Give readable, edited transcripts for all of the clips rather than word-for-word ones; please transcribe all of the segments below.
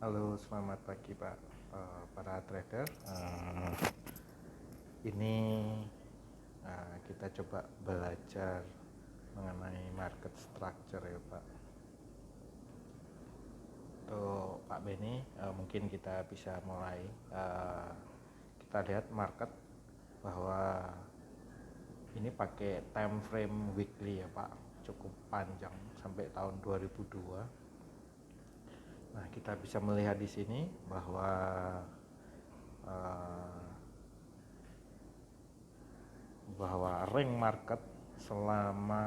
Halo, selamat pagi Pak, para trader. Ini kita coba belajar mengenai market structure ya Pak. Untuk Pak Beni, mungkin kita bisa mulai. Kita lihat market bahwa ini pakai time frame weekly ya Pak, cukup panjang sampai tahun 2002. Nah, kita bisa melihat di sini bahwa ring market selama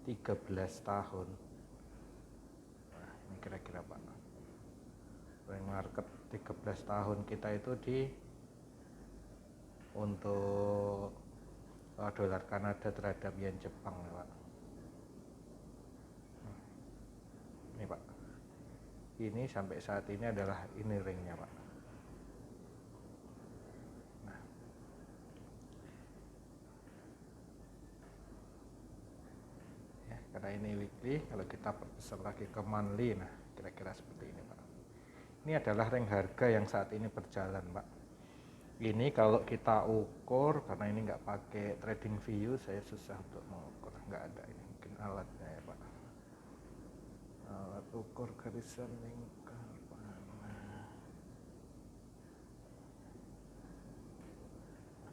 13 tahun. Nah, ini kira-kira Pak. Ring market 13 tahun kita itu untuk dolar Kanada terhadap yen Jepang ya Pak. Ini Pak. Ini sampai saat ini adalah ini ringnya Pak. Nah. Ya, karena ini weekly, kalau kita perbesar lagi ke monthly, nah kira-kira seperti ini Pak. Ini adalah ring harga yang saat ini berjalan Pak. Ini kalau kita ukur, karena ini nggak pakai trading view, saya susah untuk mengukur, nggak ada ini mungkin alatnya ya Pak. Alat ukur garisan lingkar mana?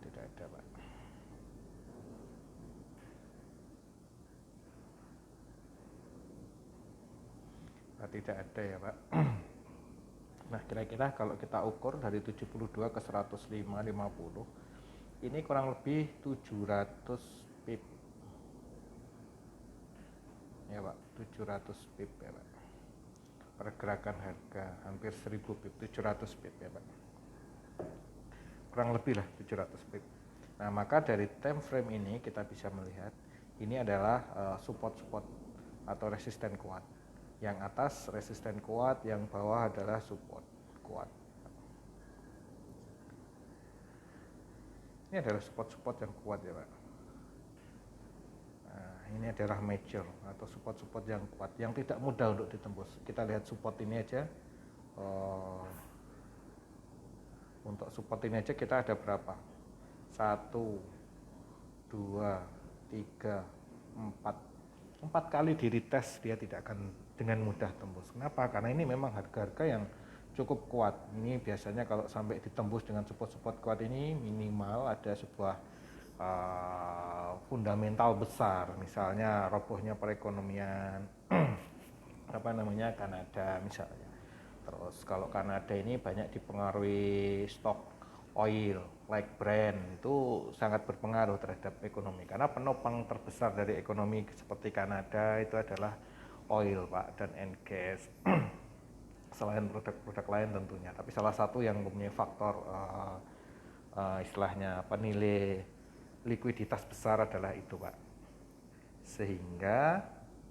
Tidak ada Pak. Tidak ada ya Pak. Nah, kira-kira kalau kita ukur dari 72 ke 105, 50, ini kurang lebih 700 pip. Ya Pak, 700 pip ya Pak. Pergerakan harga hampir 1000 pip, 700 pip ya Pak. Kurang lebih lah 700 pip. Nah, maka dari time frame ini kita bisa melihat ini adalah support-support atau resisten kuat. Yang atas resisten kuat, yang bawah adalah support kuat. Ini adalah support-support yang kuat ya Pak. Nah, ini adalah major atau support-support yang kuat, yang tidak mudah untuk ditembus. Kita lihat support ini aja. Untuk support ini aja kita ada berapa? 1, 2, 3, 4. 4 kali di retest dia tidak akan dengan mudah tembus. Kenapa? Karena ini memang harga-harga yang cukup kuat. Ini biasanya kalau sampai ditembus dengan support-support kuat ini minimal ada sebuah fundamental besar, misalnya robohnya perekonomian Kanada misalnya. Terus kalau Kanada ini banyak dipengaruhi stok oil like Brent, itu sangat berpengaruh terhadap ekonomi karena penopang terbesar dari ekonomi seperti Kanada itu adalah oil Pak dan gas. Selain produk-produk lain tentunya, tapi salah satu yang mempunyai faktor istilahnya nilai likuiditas besar adalah itu Pak. Sehingga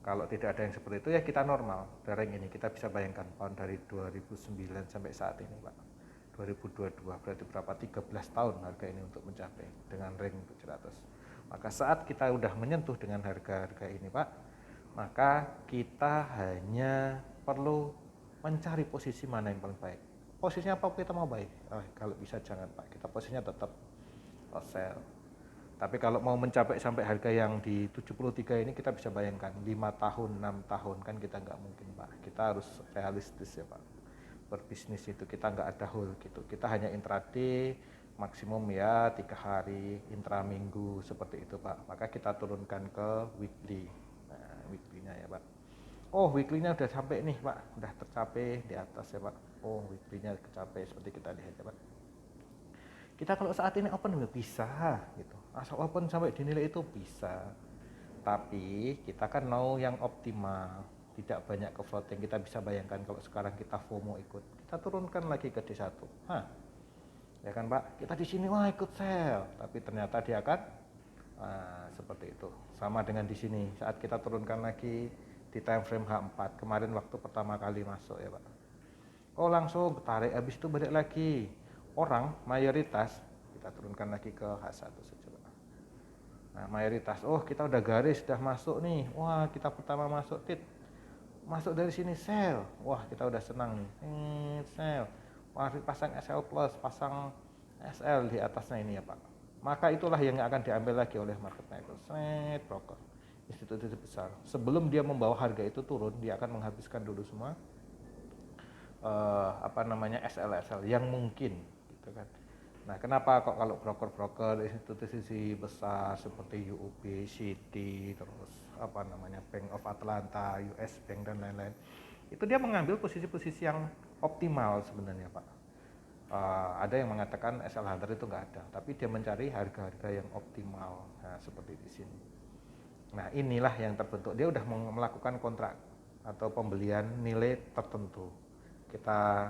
kalau tidak ada yang seperti itu ya kita normal. Dari ini kita bisa bayangkan tahun dari 2009 sampai saat ini Pak, 2022 berarti berapa, 13 tahun harga ini untuk mencapai dengan ring 700. Maka saat kita udah menyentuh dengan harga-harga ini Pak, maka kita hanya perlu mencari posisi mana yang paling baik. Posisinya apa kita mau baik? Kalau bisa jangan Pak, kita posisinya tetap sell. Tapi kalau mau mencapai sampai harga yang di 73 ini kita bisa bayangkan 5 tahun, 6 tahun kan kita nggak mungkin Pak. Kita harus realistis ya Pak. Berbisnis itu kita nggak ada hold gitu. Kita hanya intraday maksimum ya 3 hari, intraminggu seperti itu Pak. Maka kita turunkan ke weekly. Nah, weekly-nya ya Pak. Oh, weekly-nya udah sampai nih Pak, udah tercapai di atas ya Pak. Oh, weekly-nya tercapai seperti kita lihat ya Pak. Kita kalau saat ini open nggak bisa gitu, asal open sampai dinilai itu bisa, tapi kita kan mau yang optimal, tidak banyak ke floating. Kita bisa bayangkan kalau sekarang kita FOMO ikut, kita turunkan lagi ke D1, ya kan Pak, kita di sini wah ikut sell, tapi ternyata dia akan seperti itu. Sama dengan di sini saat kita turunkan lagi di time frame H4 kemarin waktu pertama kali masuk ya Pak, oh langsung tarik, habis itu balik lagi. Orang mayoritas kita turunkan lagi ke H1 saja Pak. Nah mayoritas, oh kita udah garis, udah masuk nih, wah kita pertama masuk tit, masuk dari sini sell, wah kita udah senang nih, sell, mari pasang SL plus, pasang SL di atasnya ini ya Pak, maka itulah yang akan diambil lagi oleh market maker, broker, institusi besar. Sebelum dia membawa harga itu turun, dia akan menghabiskan dulu semua SL yang mungkin gitu kan. Nah, kenapa kok kalau broker-broker institusi besar seperti UOB, Citi, terus Bank of Atlanta, US Bank dan lain-lain, itu dia mengambil posisi-posisi yang optimal sebenarnya Pak. Ada yang mengatakan SL Hunter itu nggak ada, tapi dia mencari harga-harga yang optimal. Nah, seperti di sini. Nah, inilah yang terbentuk. Dia udah melakukan kontrak atau pembelian nilai tertentu. Kita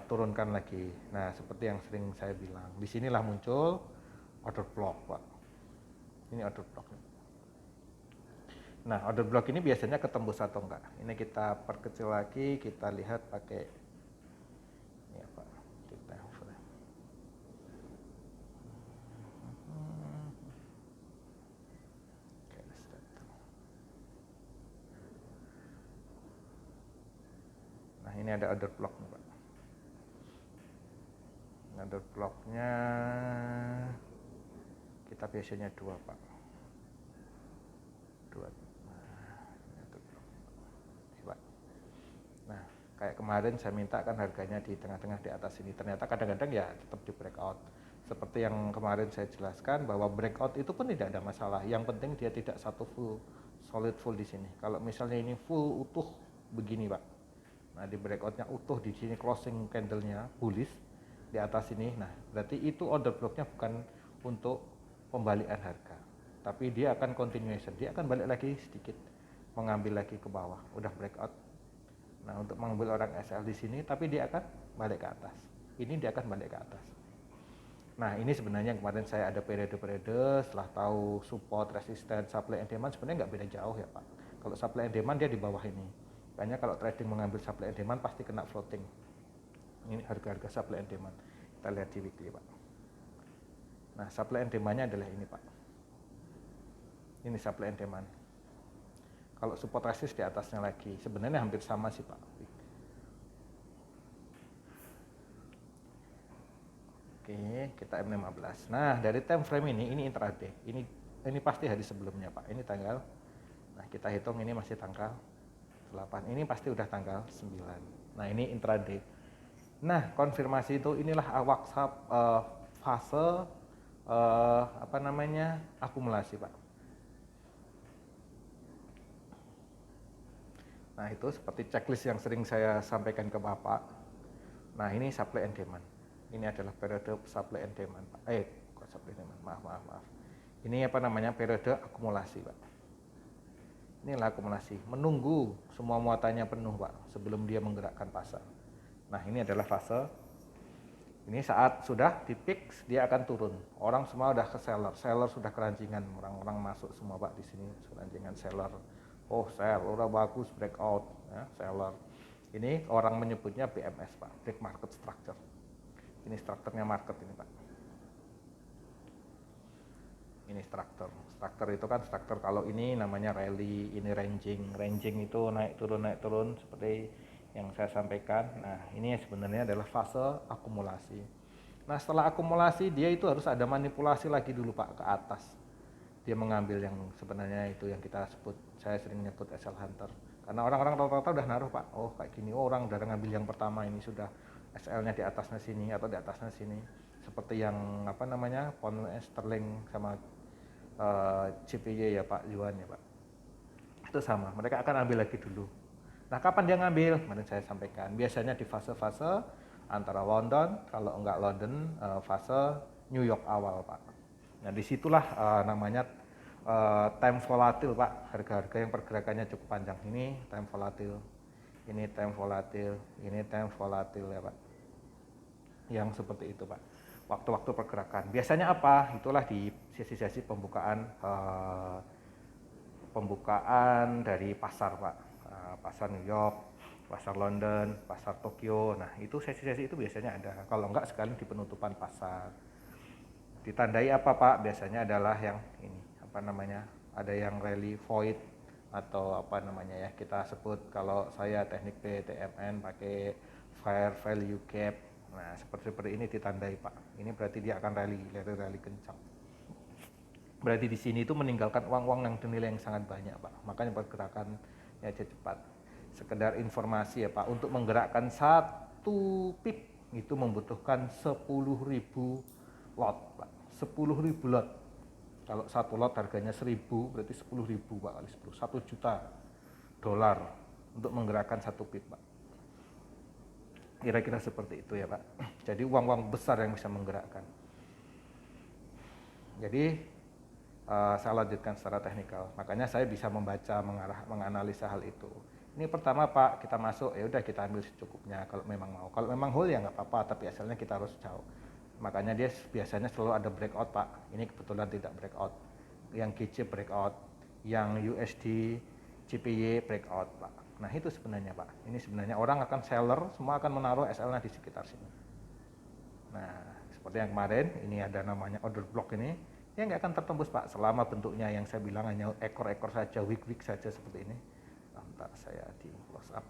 turunkan lagi. Nah, seperti yang sering saya bilang, disinilah muncul order block, Pak. Ini order block. Nah, order block ini biasanya ketembus atau enggak. Ini kita perkecil lagi, kita lihat pakai ya, Pak. Kita Nah, ini ada order block nih, Pak. Order blocknya kita biasanya 2 Pak, 2. Nah, kayak kemarin saya minta kan harganya di tengah-tengah di atas ini, ternyata kadang-kadang ya tetap di breakout. Seperti yang kemarin saya jelaskan bahwa breakout itu pun tidak ada masalah, yang penting dia tidak satu solid full di sini. Kalau misalnya ini full utuh begini Pak, nah di breakoutnya utuh di sini, closing candlenya bullish di atas ini, nah berarti itu order blocknya bukan untuk pembalikan harga, tapi dia akan continuation, dia akan balik lagi sedikit, mengambil lagi ke bawah, udah breakout. Nah, untuk mengambil orang SL di sini, tapi dia akan balik ke atas. Ini dia akan balik ke atas. Nah, ini sebenarnya kemarin saya ada periode-periode setelah tahu support, resistance, supply and demand, sebenarnya nggak beda jauh ya Pak. Kalau supply and demand dia di bawah ini. Makanya kalau trading mengambil supply and demand pasti kena floating. Ini harga-harga supply and demand. Kita lihat di weekly Pak. Nah, supply and demand-nya adalah ini Pak. Ini supply and demand. Kalau support resist di atasnya lagi, sebenarnya hampir sama sih Pak. Oke, kita M15. Nah, dari time frame ini intraday. Ini pasti hari sebelumnya Pak. Ini tanggal. Nah, kita hitung ini masih tanggal 8. Ini pasti udah tanggal 9. Nah, ini intraday. Nah, konfirmasi itu inilah fase akumulasi Pak. Nah, itu seperti checklist yang sering saya sampaikan ke Bapak. Nah, ini supply and demand. Ini adalah periode supply and demand, Pak. Kok supply and demand? Maaf. Ini periode akumulasi, Pak. Inilah akumulasi, menunggu semua muatannya penuh, Pak, sebelum dia menggerakkan pasar. Nah, ini adalah fase. Ini saat sudah di peak, dia akan turun. Orang semua udah ke seller sudah keranjingan, orang-orang masuk semua, Pak, di sini keranjingan seller. Oh, sell, udah bagus breakout, ya, seller. Ini orang menyebutnya BMS Pak, Break Market Structure. Ini strukturnya market ini Pak. Ini struktur itu kan struktur, kalau ini namanya rally, ini ranging itu naik turun seperti yang saya sampaikan. Nah, ini sebenarnya adalah fase akumulasi. Nah, setelah akumulasi dia itu harus ada manipulasi lagi dulu Pak ke atas. Dia mengambil yang sebenarnya itu yang kita sebut, saya sering nyebut SL Hunter. Karena orang-orang rata-rata udah naruh Pak, oh kayak gini, orang udah ngambil yang pertama ini sudah SL-nya di atasnya sini atau di atasnya sini. Seperti yang pound sterling sama CPY ya Pak, Yuan ya Pak. Itu sama, mereka akan ambil lagi dulu. Nah, kapan dia ngambil? Kemarin saya sampaikan, biasanya di fase-fase antara London, kalau enggak London, fase New York awal Pak. Nah, disitulah time volatil Pak, harga-harga yang pergerakannya cukup panjang. Ini time volatil, ini time volatil, ini time volatil ya Pak. Yang seperti itu Pak, waktu-waktu pergerakan. Biasanya apa? Itulah di sesi-sesi pembukaan dari pasar Pak, pasar New York, pasar London, pasar Tokyo. Nah, itu sesi-sesi itu biasanya ada. Kalau enggak sekalian di penutupan pasar. Ditandai apa Pak? Biasanya adalah yang ini, ada yang rally void, atau apa namanya ya, kita sebut kalau saya teknik PTMN pakai fire value gap. Nah seperti ini ditandai Pak, ini berarti dia akan rally kencang. Berarti di sini itu meninggalkan uang yang nilai yang sangat banyak Pak, makanya pergerakannya cepat. Sekedar informasi ya Pak, untuk menggerakkan 1 pip itu membutuhkan 10.000 lot Pak, 10.000 lot. Kalau 1 lot harganya 1.000, berarti 10.000 Pak kali 10, 1 juta dolar untuk menggerakkan 1 pip Pak. Kira-kira seperti itu ya Pak. Jadi uang besar yang bisa menggerakkan. Jadi saya lanjutkan secara teknikal. Makanya saya bisa membaca, menganalisa hal itu. Ini pertama Pak, kita masuk, ya udah kita ambil secukupnya kalau memang mau. Kalau memang whole ya nggak apa-apa, tapi asalnya kita harus jauh. Makanya dia biasanya selalu ada breakout Pak. Ini kebetulan tidak breakout. Yang GC breakout, yang USD, JPY breakout Pak. Nah itu sebenarnya Pak. Ini sebenarnya orang akan seller, semua akan menaruh SL-nya di sekitar sini. Nah seperti yang kemarin, ini ada namanya order block ini. Ya nggak akan tertembus Pak, selama bentuknya yang saya bilang hanya ekor-ekor saja, wick saja seperti ini. Bentar saya di close up.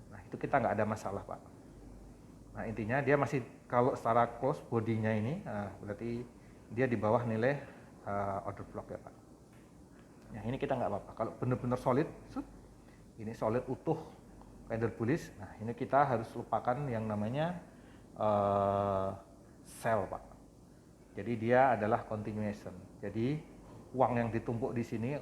Nah itu kita nggak ada masalah Pak. Nah intinya dia masih, kalau secara close bodinya ini, berarti dia di bawah nilai order block ya Pak. Nah ini kita nggak apa-apa. Kalau benar-benar solid, ini solid utuh candle bullish. Nah ini kita harus lupakan yang namanya sell Pak. Jadi dia adalah continuation. Jadi uang yang ditumpuk di sini,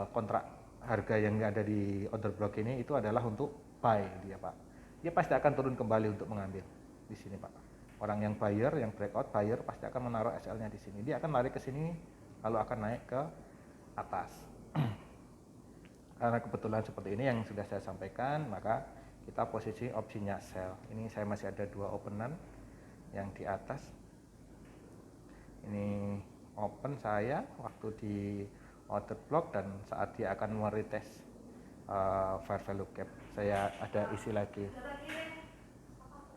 kontrak harga yang ada di order block ini itu adalah untuk buy dia Pak. Dia pasti akan turun kembali untuk mengambil di sini Pak. Orang yang buyer, yang breakout buyer pasti akan menaruh SL-nya di sini. Dia akan lari ke sini lalu akan naik ke atas. Karena kebetulan seperti ini yang sudah saya sampaikan, maka kita posisi opsinya sell. Ini saya masih ada 2 openan yang di atas. Ini open saya waktu di order block dan saat dia akan meretest fair value gap, saya ada isi lagi.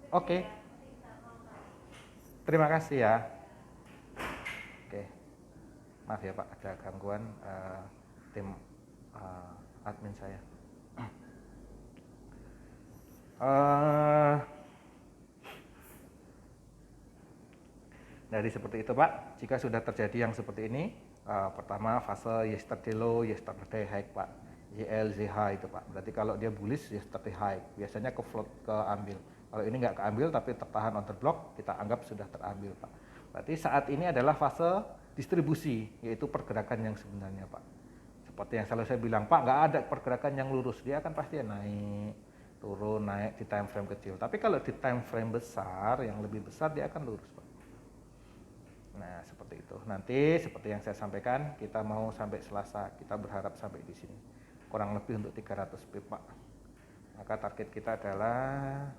Oke. Terima kasih ya. Oke. Maaf ya Pak, ada gangguan tim admin saya. Jadi seperti itu Pak, jika sudah terjadi yang seperti ini, pertama fase yesterday low, yesterday high Pak, YLZH itu Pak. Berarti kalau dia bullish yesterday high, biasanya ke float, ke ambil. Kalau ini nggak keambil tapi tertahan order block, kita anggap sudah terambil Pak. Berarti saat ini adalah fase distribusi, yaitu pergerakan yang sebenarnya Pak. Seperti yang selalu saya bilang Pak, nggak ada pergerakan yang lurus, dia akan pasti naik, turun, naik di time frame kecil. Tapi kalau di time frame besar, yang lebih besar dia akan lurus Pak. Nah, seperti itu. Nanti seperti yang saya sampaikan, kita mau sampai Selasa, kita berharap sampai di sini. Kurang lebih untuk 300 pip, Pak. Maka target kita adalah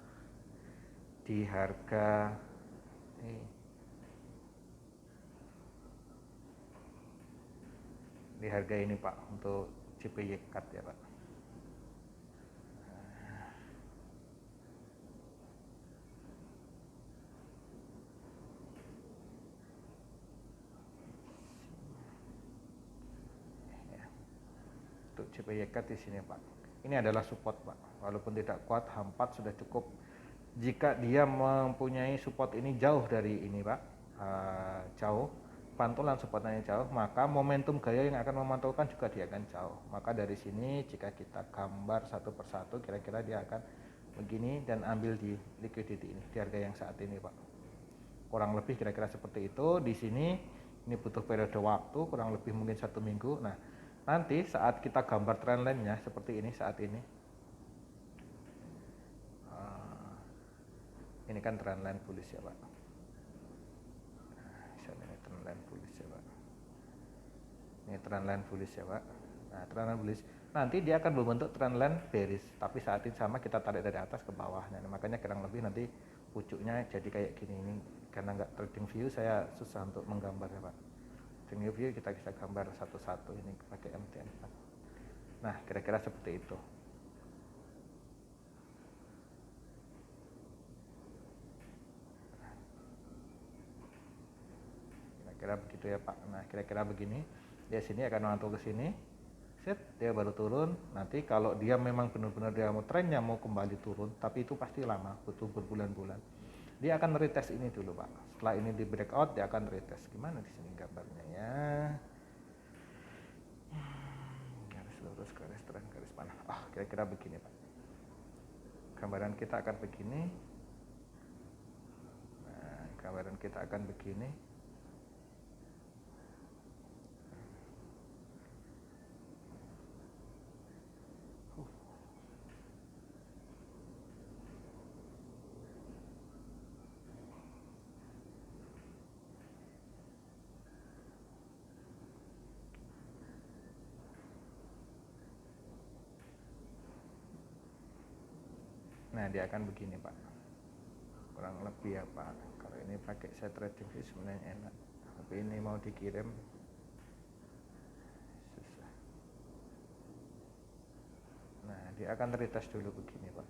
di harga di harga ini, Pak, untuk JPY cut ya, Pak. Untuk JPY cut di sini Pak. Ini adalah support Pak. Walaupun tidak kuat, H4 sudah cukup. Jika dia mempunyai support ini jauh dari ini Pak, jauh, pantulan supportnya jauh, maka momentum gaya yang akan memantulkan juga dia akan jauh. Maka dari sini jika kita gambar satu persatu, kira-kira dia akan begini dan ambil di liquidity ini, di harga yang saat ini Pak. Kurang lebih kira-kira seperti itu. Di sini ini butuh periode waktu kurang lebih mungkin 1 minggu. Nah, nanti saat kita gambar trendline-nya seperti ini saat ini, ini kan trendline bullish ya Pak. Ini trendline bullish ya Pak. Ini trendline bullish ya Pak. Nah, trendline bullish. Nanti dia akan membentuk trendline bearish. Tapi saat ini sama kita tarik dari atas ke bawah. Nah, makanya kurang lebih nanti pucuknya jadi kayak gini ini. Karena nggak trading view, saya susah untuk menggambar ya Pak. Trading view kita bisa gambar satu-satu ini pakai MT4. Nah, kira-kira seperti itu. Kira-kira begitu ya Pak. Nah, kira-kira begini. Dia sini akan mantul ke sini. dia baru turun. Nanti kalau dia memang benar-benar dia mau trennya mau kembali turun, tapi itu pasti lama, butuh berbulan-bulan. Dia akan retest ini dulu Pak. Setelah ini di breakout, dia akan retest. Gimana di sini gambarnya ya? Garis lurus, garis terang, garis panah. Kira-kira begini Pak. Gambaran kita akan begini. Nah, gambaran kita akan begini. Nah, dia akan begini Pak, kurang lebih ya Pak. Kalau ini pakai set trading view sebenarnya enak, tapi ini mau dikirim susah. Nah, dia akan retest dulu begini Pak.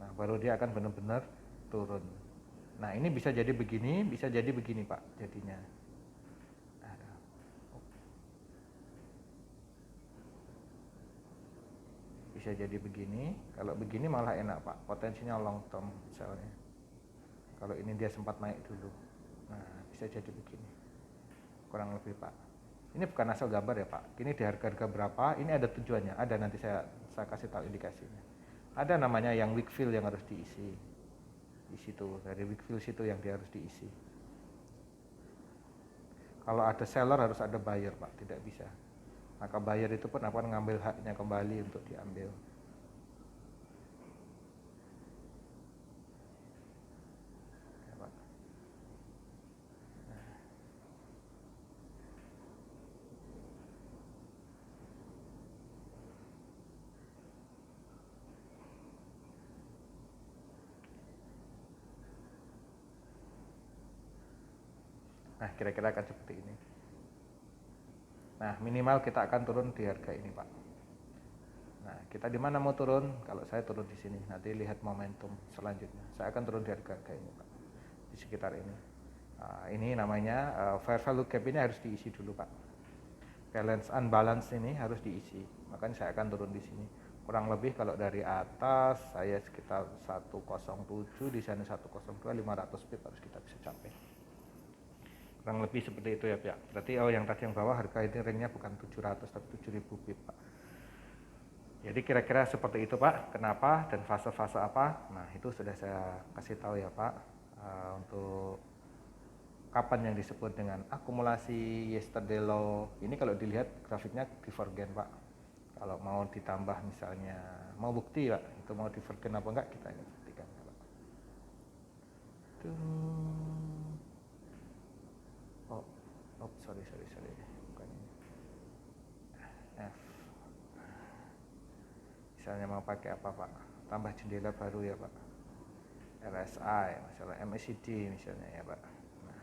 Nah, baru dia akan benar-benar turun. Nah, ini bisa jadi begini, bisa jadi begini Pak jadinya. Bisa jadi begini, kalau begini malah enak Pak, potensinya long term misalnya. Kalau ini dia sempat naik dulu, nah bisa jadi begini, kurang lebih Pak. Ini bukan asal gambar ya Pak, ini di harga-harga berapa, ini ada tujuannya, ada nanti saya kasih tahu indikasinya. Ada namanya yang weak fill yang harus diisi, di situ dari weak fill situ yang dia harus diisi. Kalau ada seller harus ada buyer Pak, tidak bisa. Maka buyer itu pun akan mengambil haknya kembali untuk diambil. Ya, Pak. Nah, kira-kira akan seperti ini. Nah, minimal kita akan turun di harga ini, Pak. Nah, kita di mana mau turun? Kalau saya turun di sini, nanti lihat momentum selanjutnya. Saya akan turun di harga ini, Pak. Di sekitar ini. Ini namanya fair value gap ini harus diisi dulu, Pak. Balance unbalance ini harus diisi. Makanya saya akan turun di sini. Kurang lebih kalau dari atas saya sekitar 107, di sana 102, 500 pip harus kita bisa capai. Kurang lebih seperti itu ya Pak. Berarti yang tadi yang bawah harga ini ringnya bukan 700 tapi 7000 pip Pak. Jadi kira-kira seperti itu Pak. Kenapa dan fase-fase apa? Nah itu sudah saya kasih tahu ya Pak. Untuk kapan yang disebut dengan akumulasi yesterday low. Ini kalau dilihat grafiknya divergen Pak. Kalau mau ditambah misalnya mau bukti Pak, itu mau divergen apa enggak kita ini buktikan Pak. Sorry, bukan ini. F. Misalnya mau pakai apa Pak? Tambah jendela baru ya Pak. RSI, misalnya MACD misalnya ya Pak. Nah,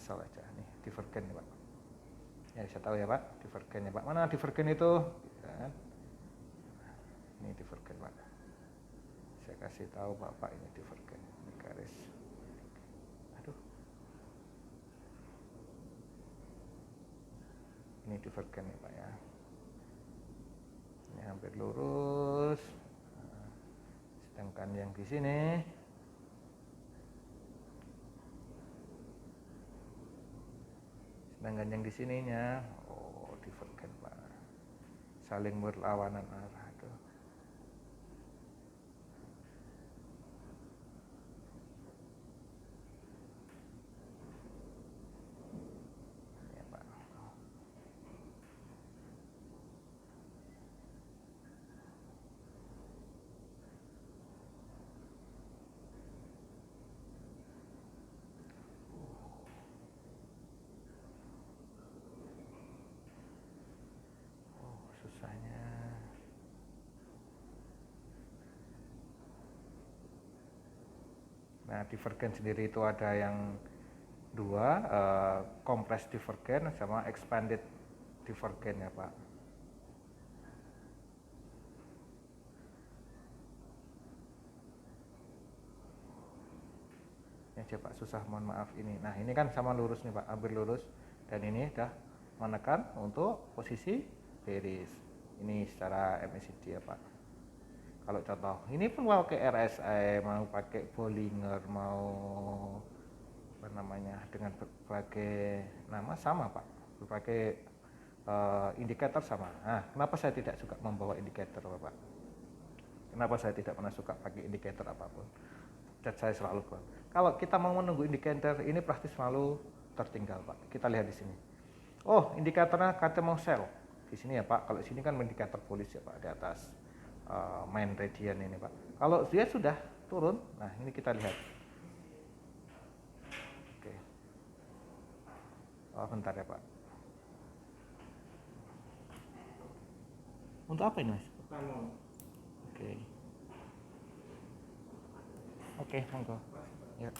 asal aja nih divergen nih Pak. Ya bisa tahu ya Pak, divergen ya Pak. Mana divergen itu? Kan? Ini divergen Pak. Saya kasih tahu Bapak ini divergen. Ini garis. Ini divergen ya Pak ya. Ini hampir lurus. Sedangkan yang di sini sininya divergen Pak. Saling berlawanan arah itu. Nah, divergen sendiri itu ada yang dua, compressed divergen sama expanded divergen ya Pak. Ini aja Pak, susah, mohon maaf ini. Nah, ini kan sama lurus nih Pak, hampir lurus. Dan ini udah menekan untuk posisi bearish. Ini secara MACD ya Pak. Kalau contoh, ini pun mau pakai RSI, mau pakai Bollinger, mau apa namanya, dengan berbagai nama sama Pak, berbagai indikator sama. Nah, kenapa saya tidak suka membawa indikator Pak? Kenapa saya tidak pernah suka pakai indikator apapun? Dan saya selalu kuat. Kalau kita mau menunggu indikator ini pasti selalu tertinggal Pak. Kita lihat di sini. Oh, indikatornya kata mau sell di sini ya Pak. Kalau sini kan indikator bullish ya Pak, di atas main radian ini Pak. Kalau dia sudah turun, nah ini kita lihat. Oke. Oh, bentar ya Pak. Untuk apa ini Mas? Oke. Oke, monggo. Ya.